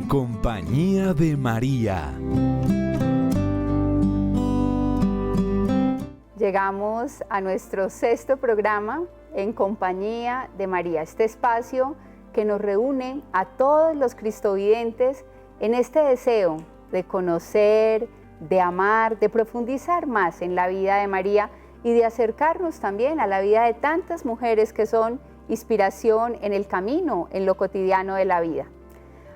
En compañía de María. Llegamos a nuestro 6º programa En compañía de María, este espacio que nos reúne a todos los cristovidentes en este deseo de conocer, de amar, de profundizar más en la vida de María y de acercarnos también a la vida de tantas mujeres que son inspiración en el camino, en lo cotidiano de la vida.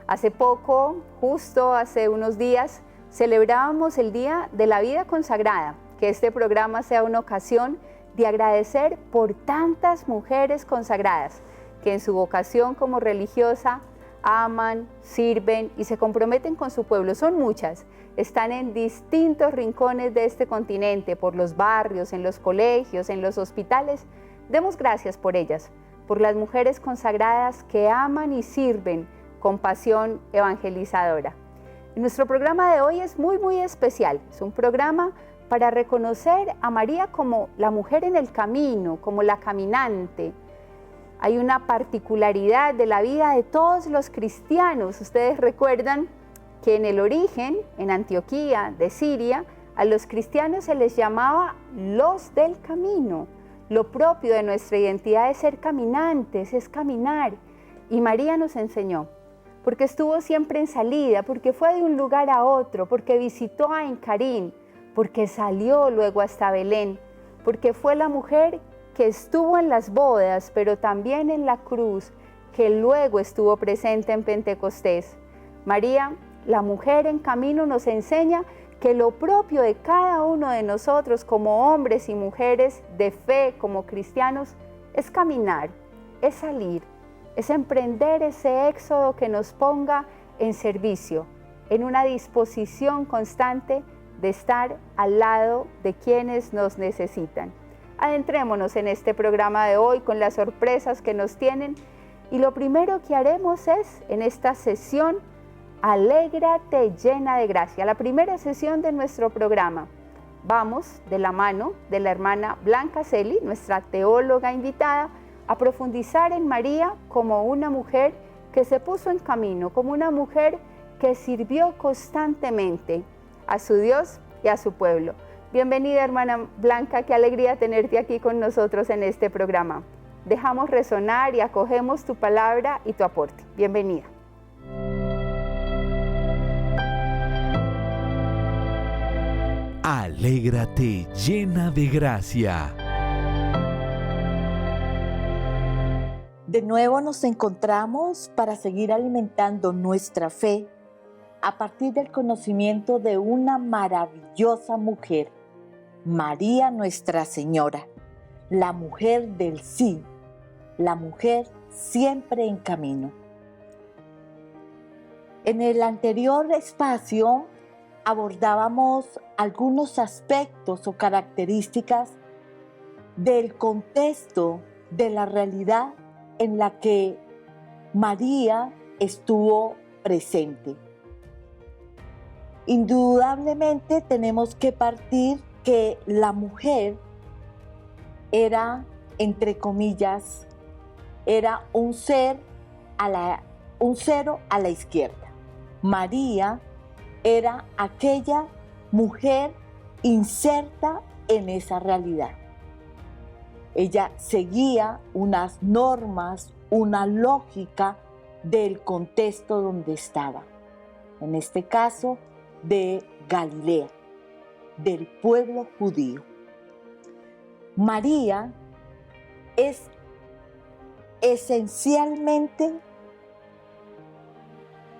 Hace poco, justo hace unos días, celebrábamos el Día de la Vida Consagrada, que este programa sea una ocasión de agradecer por tantas mujeres consagradas que en su vocación como religiosa aman, sirven y se comprometen con su pueblo. Son muchas, están en distintos rincones de este continente, por los barrios, en los colegios, en los hospitales. Demos gracias por ellas, por las mujeres consagradas que aman y sirven con pasión evangelizadora. Nuestro programa de hoy es muy especial, es un programa para reconocer a María como la mujer en el camino, como la caminante. Hay una particularidad de la vida de todos los cristianos. Ustedes recuerdan que en el origen, en Antioquía de Siria, a los cristianos se les llamaba los del camino. Lo propio de nuestra identidad es ser caminantes, es caminar. Y María nos enseñó, porque estuvo siempre en salida, porque fue de un lugar a otro, porque visitó a Encarín, porque salió luego hasta Belén, porque fue la mujer que estuvo en las bodas, pero también en la cruz, que luego estuvo presente en Pentecostés. María, la mujer en camino, nos enseña que lo propio de cada uno de nosotros como hombres y mujeres de fe, como cristianos, es caminar, es salir, es emprender ese éxodo que nos ponga en servicio, en una disposición constante de estar al lado de quienes nos necesitan. Adentrémonos en este programa de hoy con las sorpresas que nos tienen y lo primero que haremos es, en esta sesión, Alégrate llena de gracia, la primera sesión de nuestro programa. Vamos de la mano de la hermana Blanca Celi, nuestra teóloga invitada, a profundizar en María como una mujer que se puso en camino, como una mujer que sirvió constantemente a su Dios y a su pueblo. Bienvenida, hermana Blanca, qué alegría tenerte aquí con nosotros en este programa. Dejamos resonar y acogemos tu palabra y tu aporte. Bienvenida. Alégrate llena de gracia. De nuevo nos encontramos para seguir alimentando nuestra fe a partir del conocimiento de una maravillosa mujer, María Nuestra Señora, la mujer del sí, la mujer siempre en camino. En el anterior espacio abordábamos algunos aspectos o características del contexto de la realidad en la que María estuvo presente. Indudablemente tenemos que partir que la mujer era, entre comillas, era un cero a la izquierda. María era aquella mujer inserta en esa realidad. Ella seguía unas normas, una lógica del contexto donde estaba. En este caso, de Galilea, del pueblo judío. María es esencialmente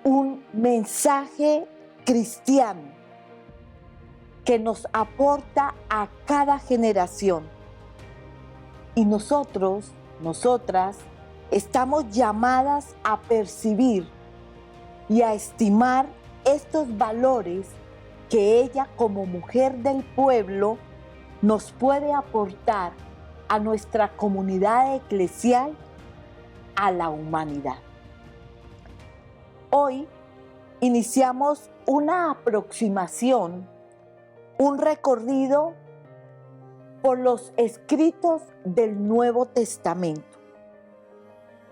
un mensaje cristiano que nos aporta a cada generación. Y nosotros, nosotras, estamos llamadas a percibir y a estimar estos valores que ella como mujer del pueblo nos puede aportar a nuestra comunidad eclesial, a la humanidad. Hoy iniciamos una aproximación, un recorrido por los escritos del Nuevo Testamento,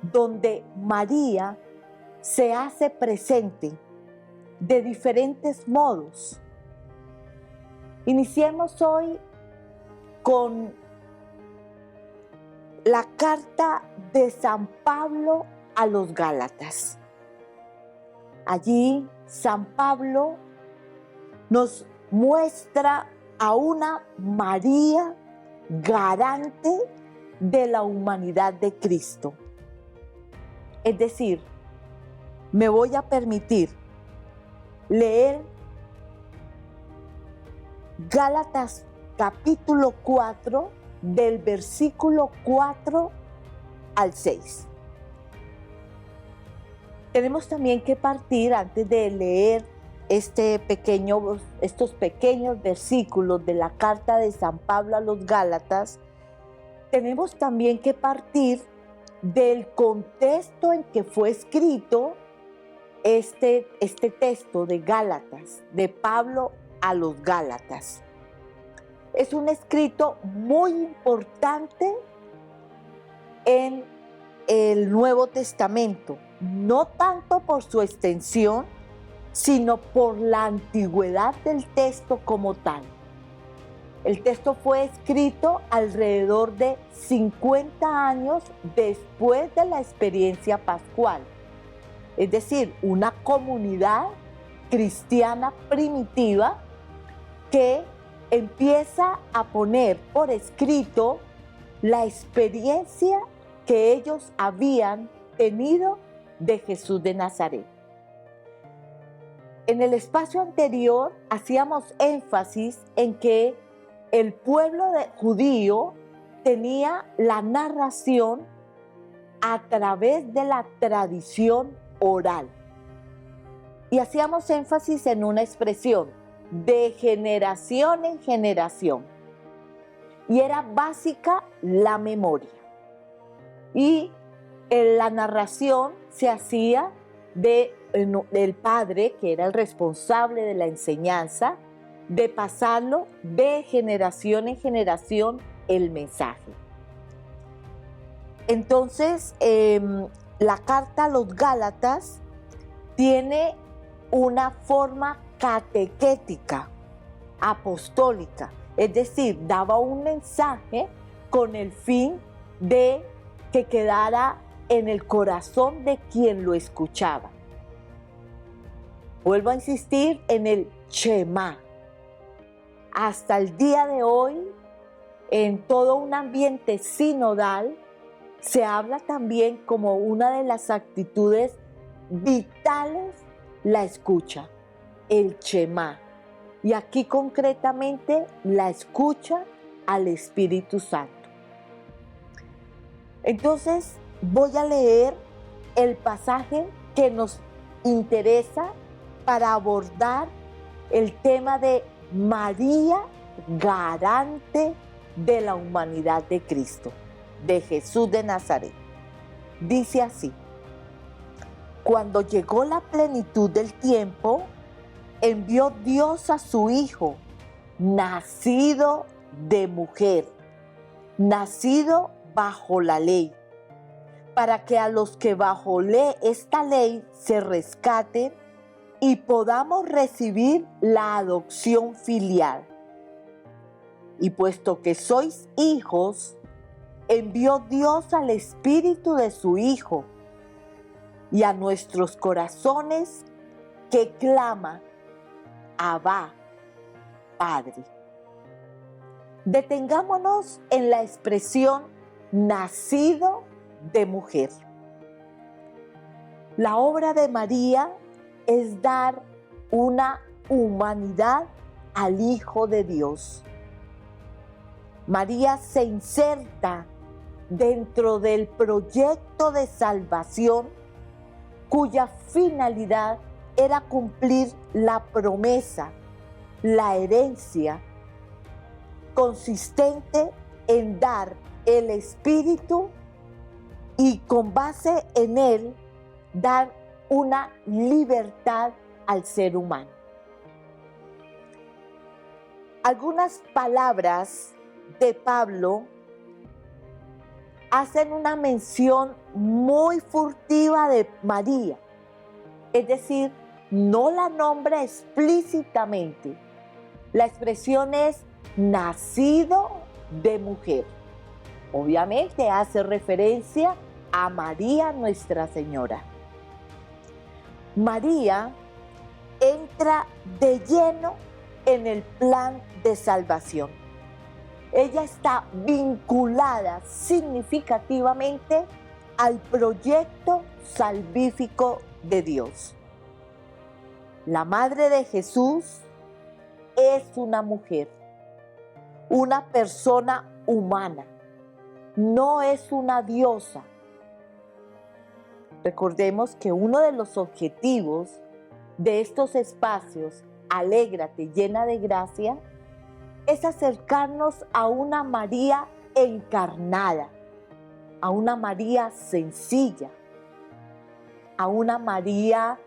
donde María se hace presente de diferentes modos. Iniciemos hoy con la carta de San Pablo a los Gálatas. Allí San Pablo nos muestra a una María garante de la humanidad de Cristo. Es decir, me voy a permitir leer Gálatas capítulo 4 del versículo 4 al 6. Tenemos también que partir, antes de leer estos pequeños versículos de la carta de San Pablo a los Gálatas, tenemos también que partir del contexto en que fue escrito este texto de Gálatas, de Pablo a los Gálatas. Es un escrito muy importante en el Nuevo Testamento, no tanto por su extensión, sino por la antigüedad del texto como tal. El texto fue escrito alrededor de 50 años después de la experiencia pascual. Es decir, una comunidad cristiana primitiva que empieza a poner por escrito la experiencia que ellos habían tenido de Jesús de Nazaret. En el espacio anterior hacíamos énfasis en que el pueblo judío tenía la narración a través de la tradición oral. Y hacíamos énfasis en una expresión, de generación en generación. Y era básica la memoria. Y la narración se hacía del padre, que era el responsable de la enseñanza, de pasarlo de generación en generación el mensaje. Entonces, la carta a los Gálatas tiene una forma catequética, apostólica, es decir, daba un mensaje con el fin de que quedara en el corazón de quien lo escuchaba. Vuelvo a insistir en el Shema. Hasta el día de hoy, en todo un ambiente sinodal, se habla también como una de las actitudes vitales la escucha, el Shema. Y aquí concretamente la escucha al Espíritu Santo. Entonces voy a leer el pasaje que nos interesa para abordar el tema de María, garante de la humanidad de Cristo, de Jesús de Nazaret. Dice así: cuando llegó la plenitud del tiempo, envió Dios a su Hijo, nacido de mujer, nacido bajo la ley, para que a los que bajo esta ley se rescaten y podamos recibir la adopción filial. Y puesto que sois hijos, envió Dios al Espíritu de su Hijo y a nuestros corazones que clama, Abba, Padre. Detengámonos en la expresión nacido de mujer. La obra de María es dar una humanidad al Hijo de Dios. María se inserta dentro del proyecto de salvación cuya finalidad era cumplir la promesa, la herencia consistente en dar el Espíritu y con base en él dar una libertad al ser humano. Algunas palabras de Pablo hacen una mención muy furtiva de María, es decir, no la nombra explícitamente. La expresión es nacido de mujer. Obviamente hace referencia a María Nuestra Señora. María entra de lleno en el plan de salvación. Ella está vinculada significativamente al proyecto salvífico de Dios. La Madre de Jesús es una mujer, una persona humana, no es una diosa. Recordemos que uno de los objetivos de estos espacios, Alégrate, llena de gracia, es acercarnos a una María encarnada, a una María sencilla, a una María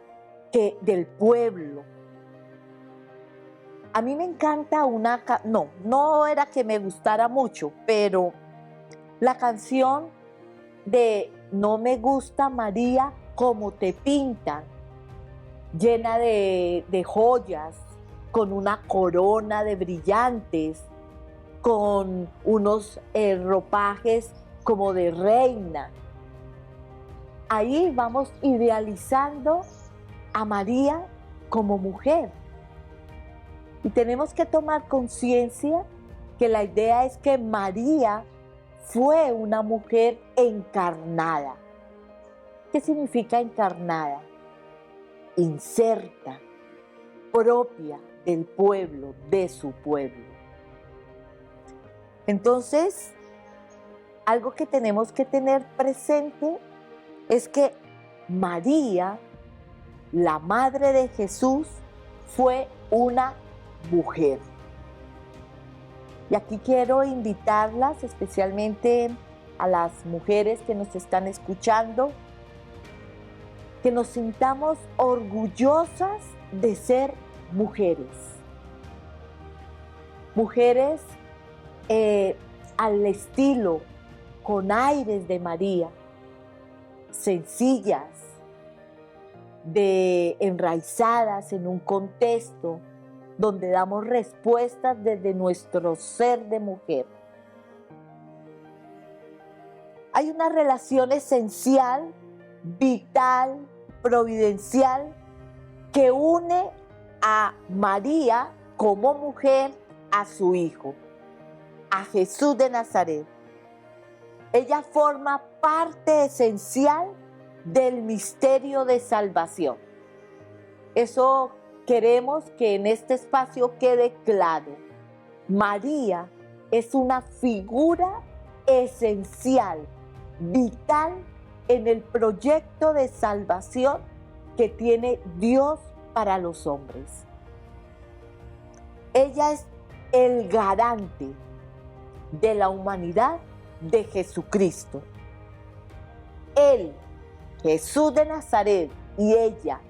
del pueblo. A mí me encanta no era que me gustara mucho, pero la canción de No me gusta María como te pintan, llena de joyas, con una corona de brillantes, con unos ropajes como de reina. Ahí vamos idealizando a María como mujer. Y tenemos que tomar conciencia que la idea es que María fue una mujer encarnada. ¿Qué significa encarnada? Inserta, propia del pueblo, de su pueblo. Entonces, algo que tenemos que tener presente es que María, la Madre de Jesús, fue una mujer. Y aquí quiero invitarlas, especialmente a las mujeres que nos están escuchando, que nos sintamos orgullosas de ser mujeres. Mujeres al estilo, con aires de María, sencillas, enraizadas en un contexto donde damos respuestas desde nuestro ser de mujer. Hay una relación esencial, vital, providencial, que une a María como mujer a su Hijo, a Jesús de Nazaret. Ella forma parte esencial del misterio de salvación. Eso queremos que en este espacio quede claro. María es una figura esencial, vital en el proyecto de salvación que tiene Dios para los hombres. Ella es el garante de la humanidad de Jesucristo. Él, Jesús de Nazaret, y ella,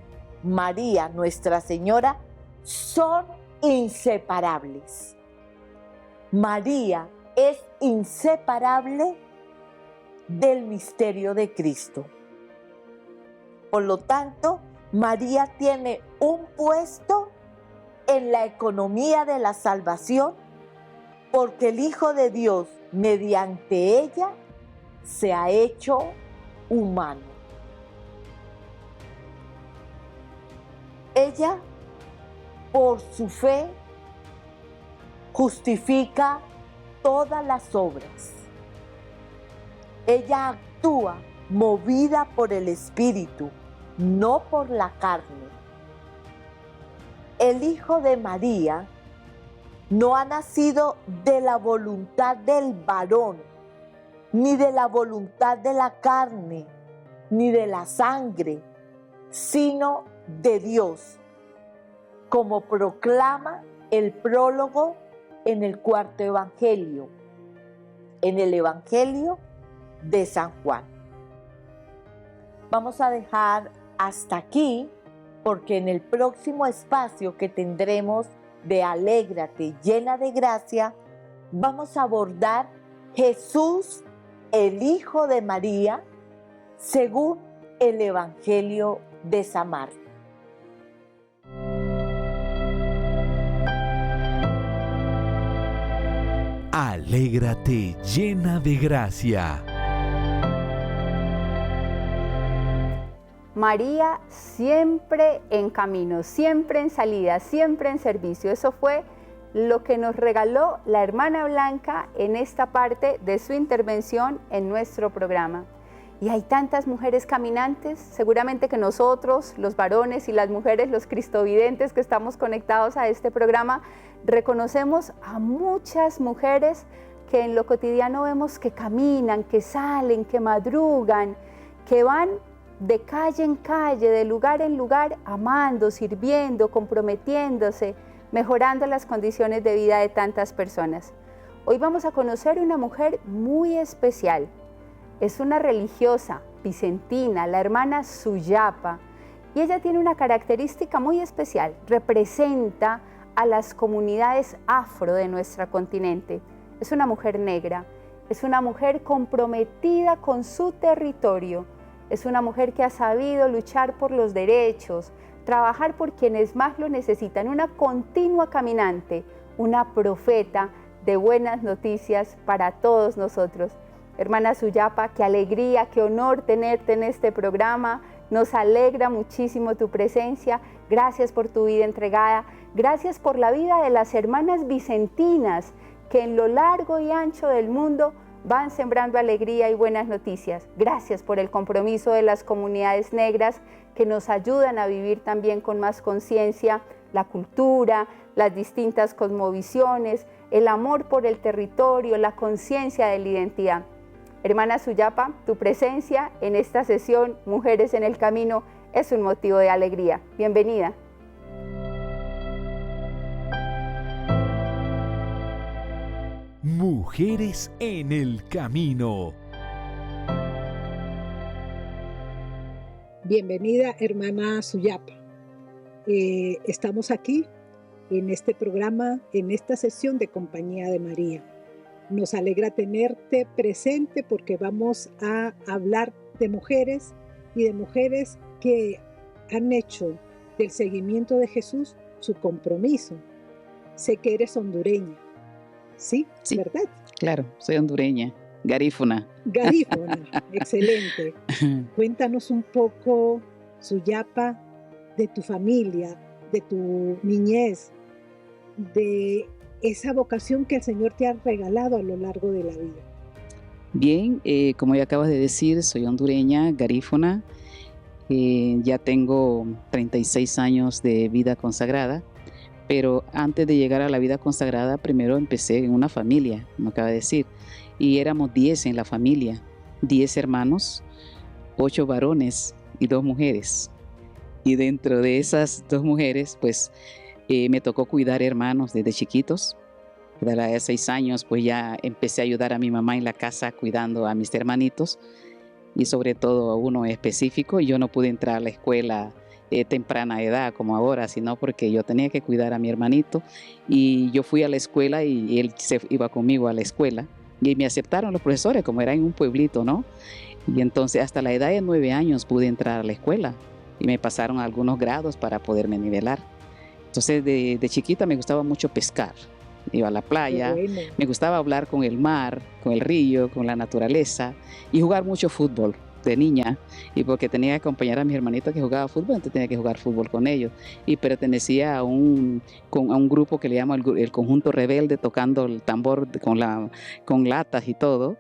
María, Nuestra Señora, son inseparables. María es inseparable del misterio de Cristo. Por lo tanto, María tiene un puesto en la economía de la salvación porque el Hijo de Dios, mediante ella, se ha hecho humano. Ella, por su fe, justifica todas las obras. Ella actúa movida por el Espíritu, no por la carne. El Hijo de María no ha nacido de la voluntad del varón, ni de la voluntad de la carne, ni de la sangre, sino de Dios, como proclama el prólogo en el cuarto evangelio, en el Evangelio de San Juan. Vamos a dejar hasta aquí, porque en el próximo espacio que tendremos de Alégrate, llena de gracia, vamos a abordar Jesús, el Hijo de María, según el Evangelio de San Marcos. Alégrate llena de gracia. María siempre en camino, siempre en salida, siempre en servicio. Eso fue lo que nos regaló la hermana Blanca en esta parte de su intervención en nuestro programa. Y hay tantas mujeres caminantes, seguramente que nosotros, los varones y las mujeres, los cristovidentes que estamos conectados a este programa, reconocemos a muchas mujeres que en lo cotidiano vemos que caminan, que salen, que madrugan, que van de calle en calle, de lugar en lugar, amando, sirviendo, comprometiéndose, mejorando las condiciones de vida de tantas personas. Hoy vamos a conocer una mujer muy especial. Es una religiosa vicentina, la hermana Suyapa, y ella tiene una característica muy especial. Representa a las comunidades afro de nuestro continente. Es una mujer negra, es una mujer comprometida con su territorio, es una mujer que ha sabido luchar por los derechos, trabajar por quienes más lo necesitan, una continua caminante, una profeta de buenas noticias para todos nosotros. Hermana Suyapa, qué alegría, qué honor tenerte en este programa. Nos alegra muchísimo tu presencia. Gracias por tu vida entregada. Gracias por la vida de las hermanas vicentinas que en lo largo y ancho del mundo van sembrando alegría y buenas noticias. Gracias por el compromiso de las comunidades negras que nos ayudan a vivir también con más conciencia la cultura, las distintas cosmovisiones, el amor por el territorio, la conciencia de la identidad. Hermana Suyapa, tu presencia en esta sesión Mujeres en el Camino es un motivo de alegría. Bienvenida. Mujeres en el Camino. Bienvenida, hermana Suyapa. Estamos aquí en este programa, en esta sesión de Compañía de María. Nos alegra tenerte presente porque vamos a hablar de mujeres y de mujeres que han hecho del seguimiento de Jesús su compromiso. Sé que eres hondureña, ¿sí? ¿Verdad? Claro, soy hondureña, garífuna. Garífuna, excelente. Cuéntanos un poco, Suyapa, de tu familia, de tu niñez, de esa vocación que el Señor te ha regalado a lo largo de la vida. Bien, como ya acabas de decir, soy hondureña, garífuna. Ya tengo 36 años de vida consagrada, pero antes de llegar a la vida consagrada, primero empecé en una familia, como acaba de decir, y éramos 10 en la familia, 10 hermanos, 8 varones y 2 mujeres. Y dentro de esas 2 mujeres, pues, me tocó cuidar hermanos desde chiquitos. A la edad de 6 años, pues ya empecé a ayudar a mi mamá en la casa cuidando a mis hermanitos y sobre todo a uno específico. Yo no pude entrar a la escuela temprana edad como ahora, sino porque yo tenía que cuidar a mi hermanito y yo fui a la escuela y él se iba conmigo a la escuela y me aceptaron los profesores como era en un pueblito, ¿no? Y entonces hasta la edad de 9 años pude entrar a la escuela y me pasaron algunos grados para poderme nivelar. Entonces de chiquita me gustaba mucho pescar, iba a la playa, me gustaba hablar con el mar, con el río, con la naturaleza y jugar mucho fútbol de niña, y porque tenía que acompañar a mis hermanitos que jugaba fútbol, entonces tenía que jugar fútbol con ellos y pertenecía a un grupo que le llama el Conjunto Rebelde, tocando el tambor con latas y todo,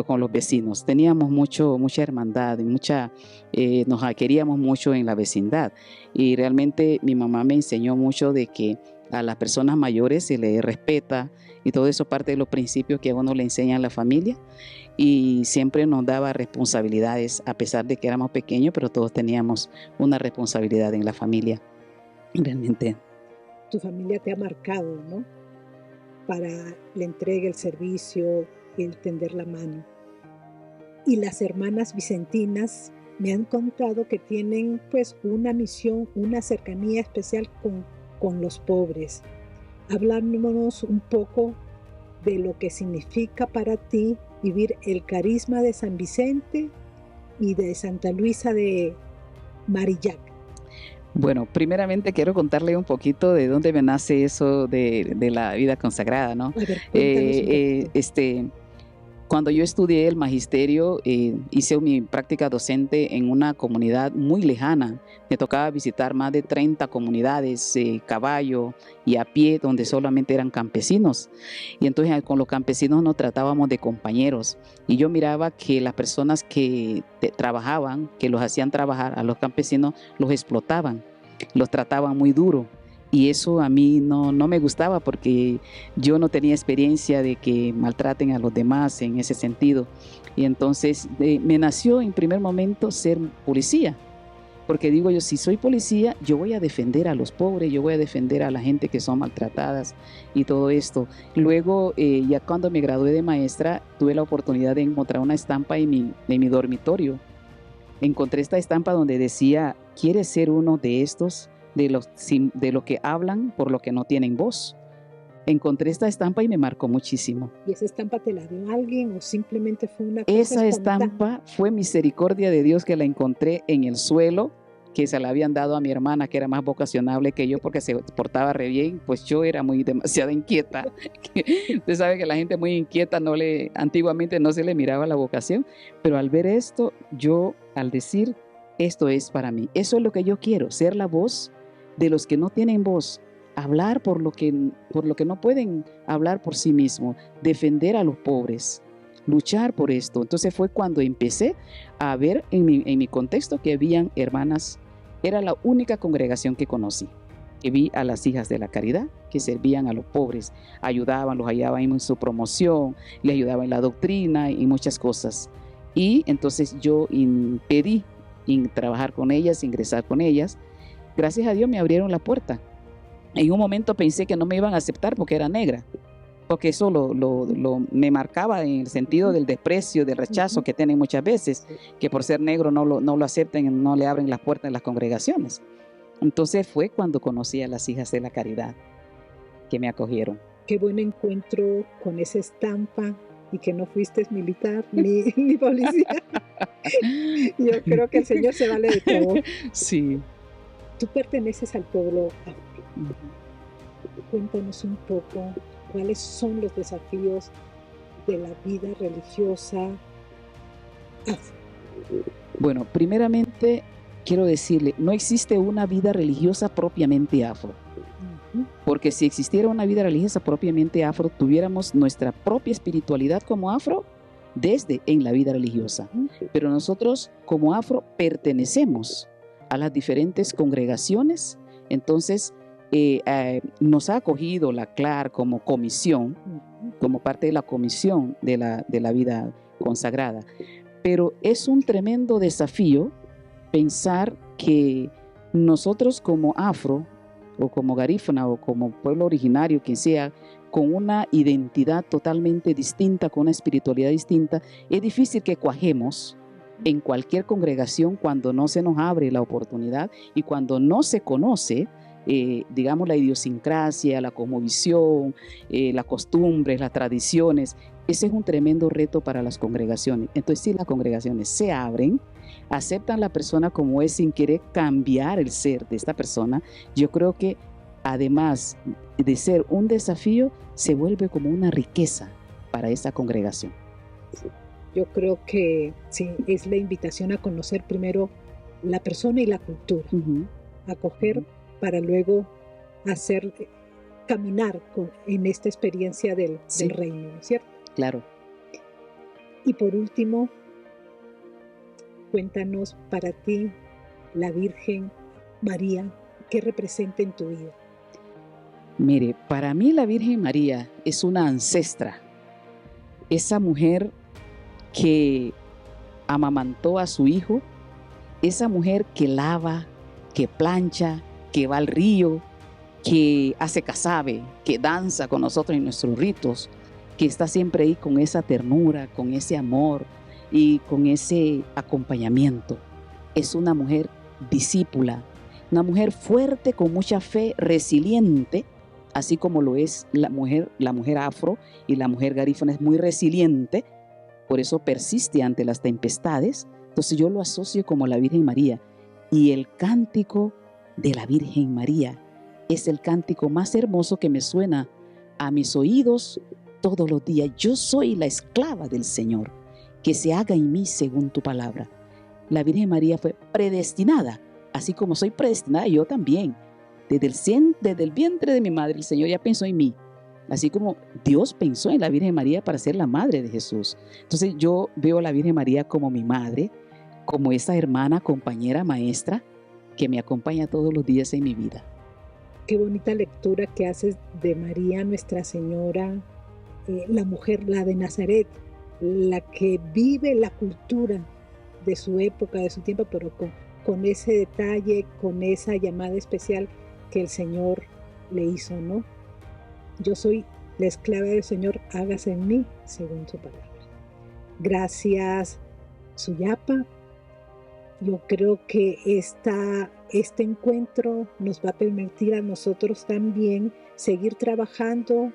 con los vecinos. Teníamos mucha hermandad y nos queríamos mucho en la vecindad y realmente mi mamá me enseñó mucho de que a las personas mayores se les respeta y todo eso parte de los principios que a uno le enseña en la familia y siempre nos daba responsabilidades a pesar de que éramos pequeños, pero todos teníamos una responsabilidad en la familia, realmente. Tu familia te ha marcado, ¿no? Para la entrega, el servicio, el tender la mano. Y las hermanas vicentinas me han contado que tienen pues una misión, una cercanía especial con los pobres. Hablándonos un poco de lo que significa para ti vivir el carisma de San Vicente y de Santa Luisa de Marillac. Bueno, primeramente quiero contarle un poquito de dónde me nace eso de la vida consagrada, ¿no? A ver, cuéntanos un poquito. Cuando yo estudié el magisterio, hice mi práctica docente en una comunidad muy lejana. Me tocaba visitar más de 30 comunidades, caballo y a pie, donde solamente eran campesinos. Y entonces con los campesinos nos tratábamos de compañeros. Y yo miraba que las personas que trabajaban, que los hacían trabajar a los campesinos, los explotaban, los trataban muy duro. Y eso a mí no me gustaba porque yo no tenía experiencia de que maltraten a los demás en ese sentido. Y entonces me nació en primer momento ser policía. Porque digo yo, si soy policía, yo voy a defender a los pobres, yo voy a defender a la gente que son maltratadas y todo esto. Luego, ya cuando me gradué de maestra, tuve la oportunidad de encontrar una estampa en mi dormitorio. Encontré esta estampa donde decía, ¿quieres ser uno de estos? De los que hablan por lo que no tienen voz. Encontré esta estampa y me marcó muchísimo. ¿Y esa estampa te la dio alguien o simplemente fue una cosa Esa espontánea? estampa fue misericordia de Dios, que la encontré en el suelo, que se la habían dado a mi hermana, que era más vocacionable que yo porque se portaba re bien, pues yo era demasiado inquieta. Usted sabe que la gente muy inquieta antiguamente no se le miraba la vocación, pero al ver esto, yo al decir, esto es para mí, eso es lo que yo quiero, ser la voz de los que no tienen voz, hablar por lo que no pueden hablar por sí mismos, defender a los pobres, luchar por esto. Entonces fue cuando empecé a ver en mi contexto que habían hermanas, era la única congregación que conocí, que vi a las hijas de la caridad que servían a los pobres, ayudaban, los ayudaban en su promoción, les ayudaban en la doctrina y muchas cosas. Y entonces yo pedí trabajar con ellas, ingresar con ellas. Gracias a Dios me abrieron la puerta. En un momento pensé que no me iban a aceptar porque era negra, porque eso me marcaba en el sentido del desprecio, del rechazo que tienen muchas veces, que por ser negro no lo acepten, no le abren las puertas en las congregaciones. Entonces fue cuando conocí a las hijas de la caridad que me acogieron. Qué buen encuentro con esa estampa y que no fuiste militar ni policía. Yo creo que el Señor se vale de todo. Sí. Tú perteneces al pueblo afro. Cuéntanos un poco cuáles son los desafíos de la vida religiosa afro. Bueno, primeramente quiero decirle, no existe una vida religiosa propiamente afro. Porque si existiera una vida religiosa propiamente afro, tuviéramos nuestra propia espiritualidad como afro en la vida religiosa. Pero nosotros como afro pertenecemos a las diferentes congregaciones. Entonces nos ha acogido la CLAR como comisión, como parte de la comisión de la vida consagrada. Pero es un tremendo desafío pensar que nosotros como afro, o como garífuna, o como pueblo originario, quien sea, con una identidad totalmente distinta, con una espiritualidad distinta, es difícil que cuajemos en cualquier congregación cuando no se nos abre la oportunidad y cuando no se conoce, digamos, la idiosincrasia, la cosmovisión, las costumbres, las tradiciones. Ese es un tremendo reto para las congregaciones. Entonces, si las congregaciones se abren, aceptan la persona como es sin querer cambiar el ser de esta persona, yo creo que además de ser un desafío, se vuelve como una riqueza para esa congregación. Yo creo que sí, es la invitación a conocer primero la persona y la cultura, acoger para luego hacer caminar en esta experiencia del reino, ¿no es cierto? Claro. Y por último, cuéntanos para ti la Virgen María, ¿qué representa en tu vida? Mire, para mí la Virgen María es una ancestra, esa mujer que amamantó a su hijo, esa mujer que lava, que plancha, que va al río, que hace casabe, que danza con nosotros en nuestros ritos, que está siempre ahí con esa ternura, con ese amor y con ese acompañamiento. Es una mujer discípula, una mujer fuerte, con mucha fe, resiliente, así como lo es la mujer afro, y la mujer garífuna es muy resiliente, por eso persiste ante las tempestades. Entonces yo lo asocio como la Virgen María. Y el cántico de la Virgen María es el cántico más hermoso que me suena a mis oídos todos los días. Yo soy la esclava del Señor, que se haga en mí según tu palabra. La Virgen María fue predestinada, así como soy predestinada yo también. Desde el vientre de mi madre, el Señor ya pensó en mí. Así como Dios pensó en la Virgen María para ser la madre de Jesús. Entonces yo veo a la Virgen María como mi madre, como esa hermana, compañera, maestra, que me acompaña todos los días en mi vida. Qué bonita lectura que haces de María, Nuestra Señora, la mujer, la de Nazaret, la que vive la cultura de su época, de su tiempo, pero con ese detalle, con esa llamada especial que el Señor le hizo, ¿no? Yo soy la esclava del Señor, hágase en mí según su palabra. Gracias, Suyapa. Yo creo que este encuentro nos va a permitir a nosotros también seguir trabajando,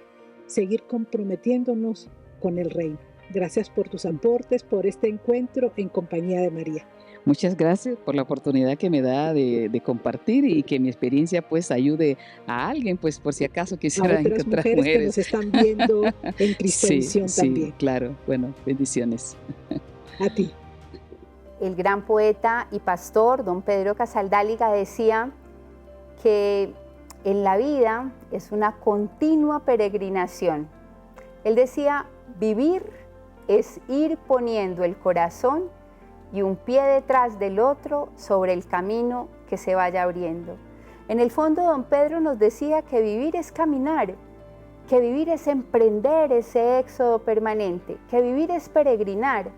seguir comprometiéndonos con el reino. Gracias por tus aportes, por este encuentro en compañía de María. Muchas gracias por la oportunidad que me da de compartir y que mi experiencia pues ayude a alguien, pues por si acaso quisiera encontrar mujeres que nos están viendo en Cristovisión también. Sí, claro. Bueno, bendiciones. A ti. El gran poeta y pastor don Pedro Casaldáliga decía que en la vida es una continua peregrinación. Él decía, vivir es ir poniendo el corazón y un pie detrás del otro sobre el camino que se vaya abriendo. En el fondo, don Pedro nos decía que vivir es caminar, que vivir es emprender ese éxodo permanente, que vivir es peregrinar,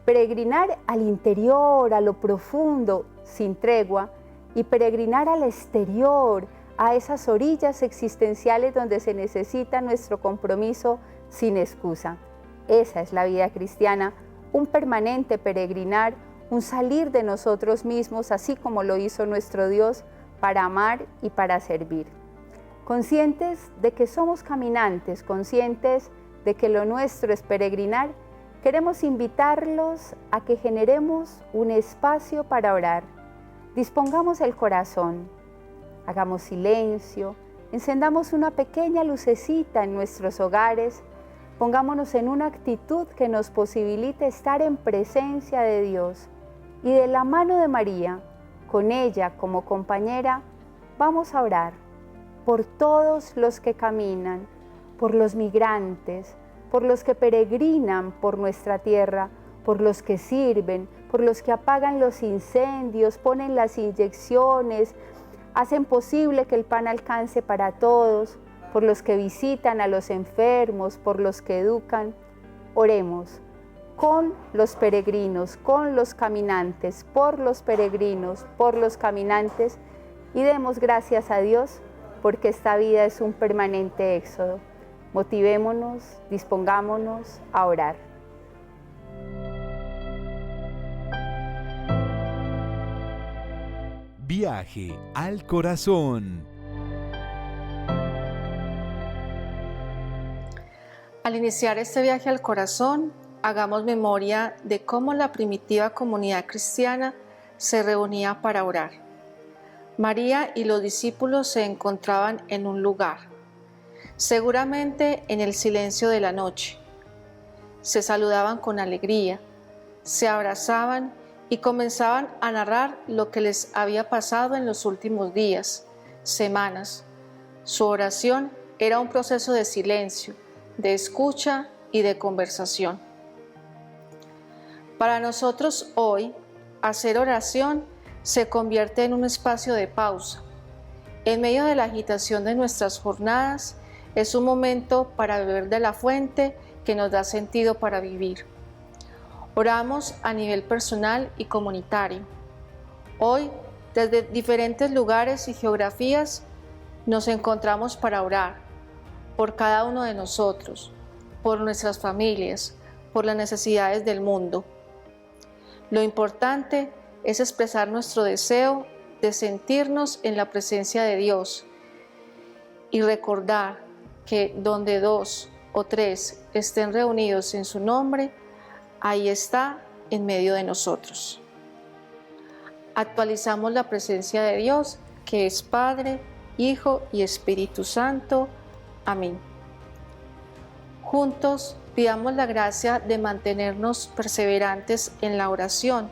peregrinar al interior, a lo profundo, sin tregua, y peregrinar al exterior, a esas orillas existenciales donde se necesita nuestro compromiso sin excusa. Esa es la vida cristiana, un permanente peregrinar, un salir de nosotros mismos, así como lo hizo nuestro Dios, para amar y para servir. Conscientes de que somos caminantes, conscientes de que lo nuestro es peregrinar, queremos invitarlos a que generemos un espacio para orar. Dispongamos el corazón, hagamos silencio, encendamos una pequeña lucecita en nuestros hogares. Pongámonos en una actitud que nos posibilite estar en presencia de Dios y de la mano de María, con ella como compañera, vamos a orar por todos los que caminan, por los migrantes, por los que peregrinan por nuestra tierra, por los que sirven, por los que apagan los incendios, ponen las inyecciones, hacen posible que el pan alcance para todos, por los que visitan a los enfermos, por los que educan. Oremos con los peregrinos, con los caminantes, por los peregrinos, por los caminantes, y demos gracias a Dios porque esta vida es un permanente éxodo. Motivémonos, dispongámonos a orar. Viaje al corazón. Al iniciar este viaje al corazón, hagamos memoria de cómo la primitiva comunidad cristiana se reunía para orar. María y los discípulos se encontraban en un lugar, seguramente en el silencio de la noche. Se saludaban con alegría, se abrazaban y comenzaban a narrar lo que les había pasado en los últimos días, semanas. Su oración era un proceso de silencio, de escucha y de conversación. Para nosotros hoy, hacer oración se convierte en un espacio de pausa. En medio de la agitación de nuestras jornadas, es un momento para beber de la fuente que nos da sentido para vivir. Oramos a nivel personal y comunitario. Hoy, desde diferentes lugares y geografías, nos encontramos para orar por cada uno de nosotros, por nuestras familias, por las necesidades del mundo. Lo importante es expresar nuestro deseo de sentirnos en la presencia de Dios y recordar que donde 2 o 3 estén reunidos en su nombre, ahí está en medio de nosotros. Actualizamos la presencia de Dios que es Padre, Hijo y Espíritu Santo. Amén. Juntos pidamos la gracia de mantenernos perseverantes en la oración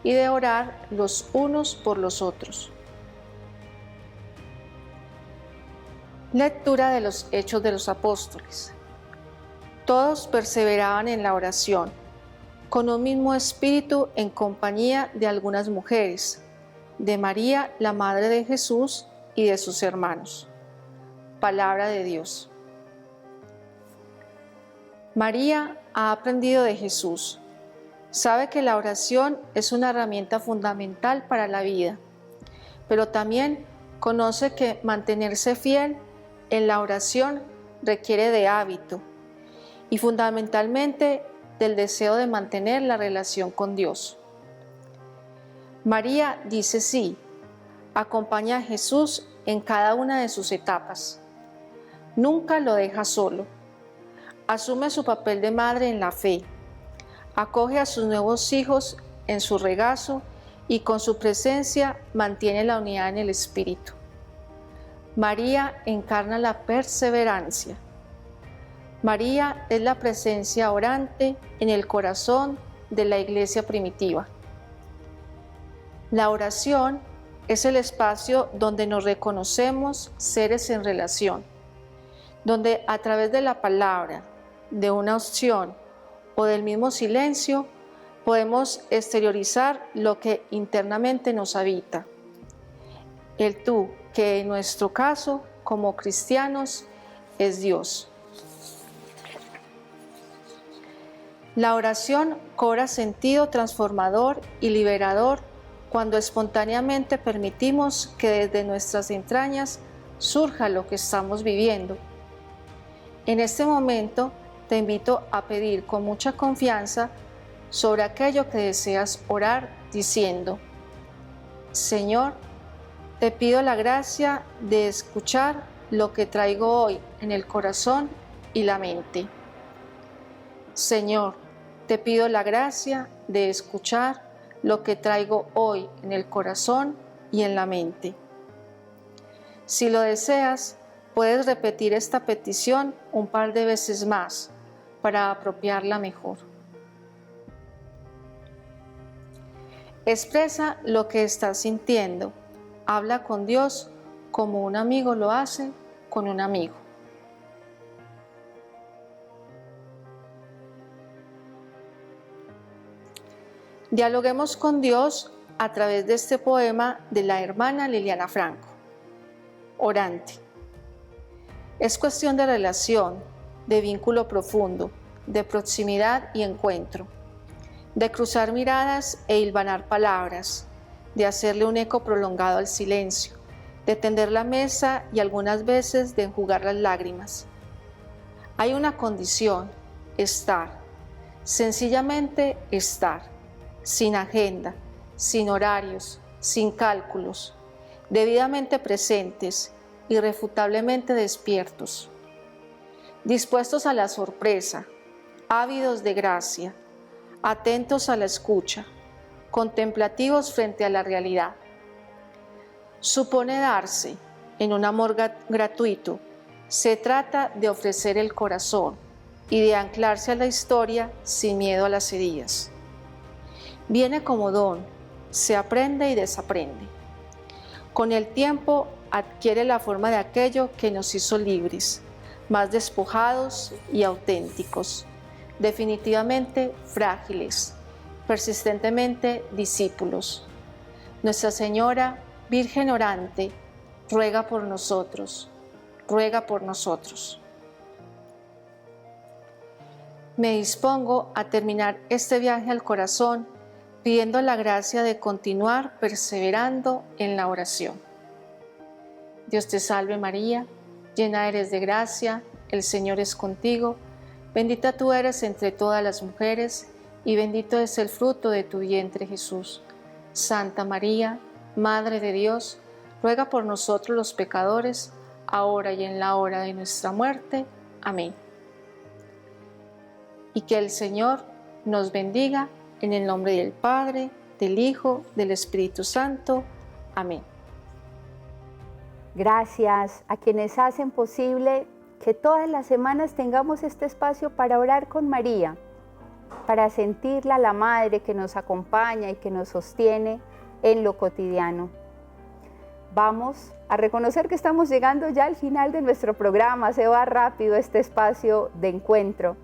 y de orar los unos por los otros. Lectura de los Hechos de los Apóstoles. Todos perseveraban en la oración, con un mismo espíritu en compañía de algunas mujeres, de María, la Madre de Jesús, y de sus hermanos. Palabra de Dios. María ha aprendido de Jesús. Sabe que la oración es una herramienta fundamental para la vida, pero también conoce que mantenerse fiel en la oración requiere de hábito y fundamentalmente del deseo de mantener la relación con Dios. María dice sí, acompaña a Jesús en cada una de sus etapas. Nunca lo deja solo. Asume su papel de madre en la fe. Acoge a sus nuevos hijos en su regazo y con su presencia mantiene la unidad en el Espíritu. María encarna la perseverancia. María es la presencia orante en el corazón de la iglesia primitiva. La oración es el espacio donde nos reconocemos seres en relación, donde a través de la palabra, de una opción o del mismo silencio, podemos exteriorizar lo que internamente nos habita. El tú, que en nuestro caso, como cristianos, es Dios. La oración cobra sentido transformador y liberador cuando espontáneamente permitimos que desde nuestras entrañas surja lo que estamos viviendo. En este momento te invito a pedir con mucha confianza sobre aquello que deseas orar diciendo: Señor, te pido la gracia de escuchar lo que traigo hoy en el corazón y la mente. Señor, te pido la gracia de escuchar lo que traigo hoy en el corazón y en la mente. Si lo deseas, puedes repetir esta petición un par de veces más para apropiarla mejor. Expresa lo que estás sintiendo. Habla con Dios como un amigo lo hace con un amigo. Dialoguemos con Dios a través de este poema de la hermana Liliana Franco. Orante. Es cuestión de relación, de vínculo profundo, de proximidad y encuentro, de cruzar miradas e hilvanar palabras, de hacerle un eco prolongado al silencio, de tender la mesa y algunas veces de enjugar las lágrimas. Hay una condición: estar, sencillamente estar, sin agenda, sin horarios, sin cálculos, debidamente presentes, irrefutablemente despiertos, dispuestos a la sorpresa, ávidos de gracia, atentos a la escucha, contemplativos frente a la realidad. Supone darse en un amor gratuito. Se trata de ofrecer el corazón y de anclarse a la historia sin miedo a las heridas. Viene como don, se aprende y desaprende. Con el tiempo adquiere la forma de aquello que nos hizo libres, más despojados y auténticos, definitivamente frágiles, persistentemente discípulos. Nuestra Señora, Virgen orante, ruega por nosotros, ruega por nosotros. Me dispongo a terminar este viaje al corazón pidiendo la gracia de continuar perseverando en la oración. Dios te salve María, llena eres de gracia, el Señor es contigo, bendita tú eres entre todas las mujeres y bendito es el fruto de tu vientre Jesús. Santa María, Madre de Dios, ruega por nosotros los pecadores, ahora y en la hora de nuestra muerte. Amén. Y que el Señor nos bendiga en el nombre del Padre, del Hijo, del Espíritu Santo. Amén. Gracias a quienes hacen posible que todas las semanas tengamos este espacio para orar con María, para sentirla la Madre que nos acompaña y que nos sostiene en lo cotidiano. Vamos a reconocer que estamos llegando ya al final de nuestro programa, se va rápido este espacio de encuentro.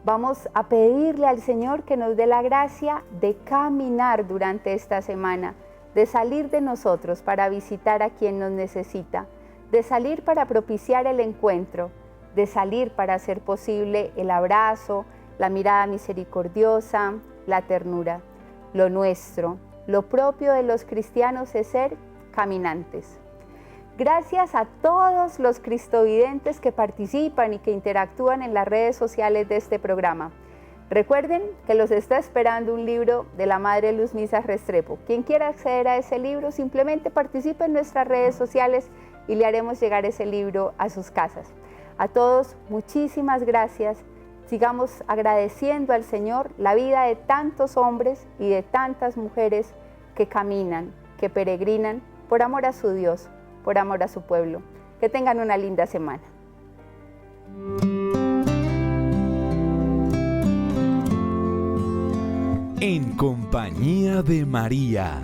Vamos a pedirle al Señor que nos dé la gracia de caminar durante esta semana, de salir de nosotros para visitar a quien nos necesita, de salir para propiciar el encuentro, de salir para hacer posible el abrazo, la mirada misericordiosa, la ternura. Lo nuestro, lo propio de los cristianos es ser caminantes. Gracias a todos los cristovidentes que participan y que interactúan en las redes sociales de este programa. Recuerden que los está esperando un libro de la Madre Luz Misas Restrepo. Quien quiera acceder a ese libro, simplemente participe en nuestras redes sociales y le haremos llegar ese libro a sus casas. A todos, muchísimas gracias. Sigamos agradeciendo al Señor la vida de tantos hombres y de tantas mujeres que caminan, que peregrinan por amor a su Dios, por amor a su pueblo. Que tengan una linda semana. En compañía de María.